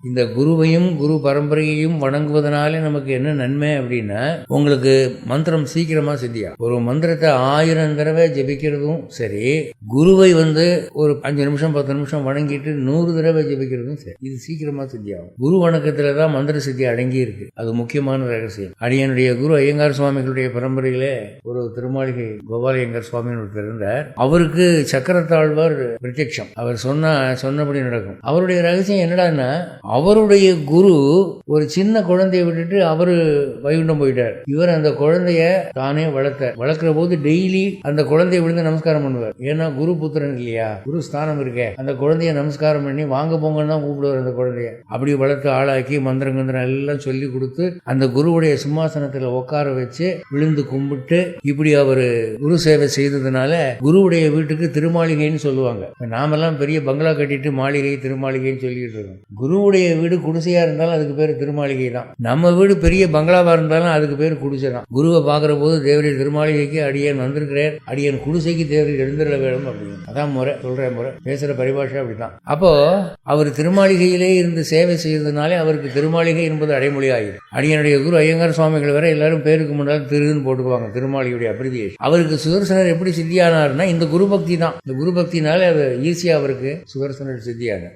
இந்த குருவையும் குரு பரம்பரையையும் வணங்குவதனாலே நமக்கு என்ன நன்மை அப்படின்னா, உங்களுக்கு மந்திரம் சீக்கிரமா சித்தியா. ஒரு மந்திரத்தை 1000 தடவை ஜபிக்கிறதும் சரி, குருவை ஒரு 5 நிமிஷம் 10 நிமிஷம் வணங்கிட்டு 100 தடவை ஜபிக்கிறதும் சரி, இது சீக்கிரமா சித்தியாகும். குரு வணக்கத்துல தான் மந்திர சித்தி அடங்கி இருக்கு. அது முக்கியமான ரகசியம். அடியனுடைய குரு ஐயங்கார் சுவாமிகளுடைய பரம்பரையிலே ஒரு திருமாளிகை கோபாலய்யங்கார் சுவாமின்னு ஒருத்தர் இருந்தார். அவருக்கு சக்கரத்தாழ்வார் பிரத்யட்சம். அவர் சொன்னபடி நடக்கும். அவருடைய ரகசியம் என்னடான்னா, அவருடைய குரு ஒரு சின்ன குழந்தையை விட்டுட்டு அவரு வைகுண்டம் போயிட்டார். இவர் அந்த குழந்தைய தானே வளர்க்கிற போது டெய்லி அந்த குழந்தைய விழுந்து நமஸ்காரம் பண்ணுவார். ஏன்னா குரு புத்திரன் இல்லையா, குரு ஸ்தானம் இருக்கே, அந்த குழந்தைய நமஸ்காரம் பண்ணி வாங்க போங்கன்னு தான் கூப்பிடுவார். அந்த குழந்தைய அப்படி வளர்த்து ஆளாக்கி மந்திரம் எல்லாம் சொல்லி கொடுத்து அந்த குருவுடைய சிம்மாசனத்துல உட்கார வச்சு விழுந்து கும்பிட்டு இப்படி அவரு குரு சேவை செய்ததுனால குருவுடைய வீட்டுக்கு திருமாளிகைன்னு சொல்லுவாங்க. நாமெல்லாம் பெரிய பங்களா கட்டிட்டு மாளிகை திருமாளிகைன்னு சொல்லிட்டு இருக்கோம். குருவுடைய வீடு குடிசையா இருந்தாலும் அதுக்கு பேர் திருமாளிகை தான். நம்ம வீடு பெரிய பங்களாவா இருந்தாலும் அதுக்கு பேர் குடிசை தான். குருவை பாக்குற போது தேவரிய திருமாளிகைக்கு அடியன் வந்திருக்கிறார், அடியன் குடிசைக்கு தேவரி எழுந்திர வேணும் அப்படின்னு. அதான் முறை, சொல்ற முறை, பேசுற பரிபாஷை அப்படிதான். அப்போ அவர் திருமாளிகையிலே இருந்து சேவை செய்ததுனாலே அவருக்கு திருமாளிகை என்பது அடைமொழி ஆகிடும். அடியனுடைய குரு ஐயங்கார் சுவாமிகள் வரை எல்லாரும் பேருக்கு முன்னால் திருன்னு போட்டுக்குவாங்க திருமாளிகையுடைய அப்ரிவியேஷன். அவருக்கு சுதர்சனர் எப்படி சித்தியானார்னா இந்த குரு பக்தி தான். இந்த குரு பக்தினால அது ஈஸியா அவருக்கு சுதர்சனர் சித்தியான.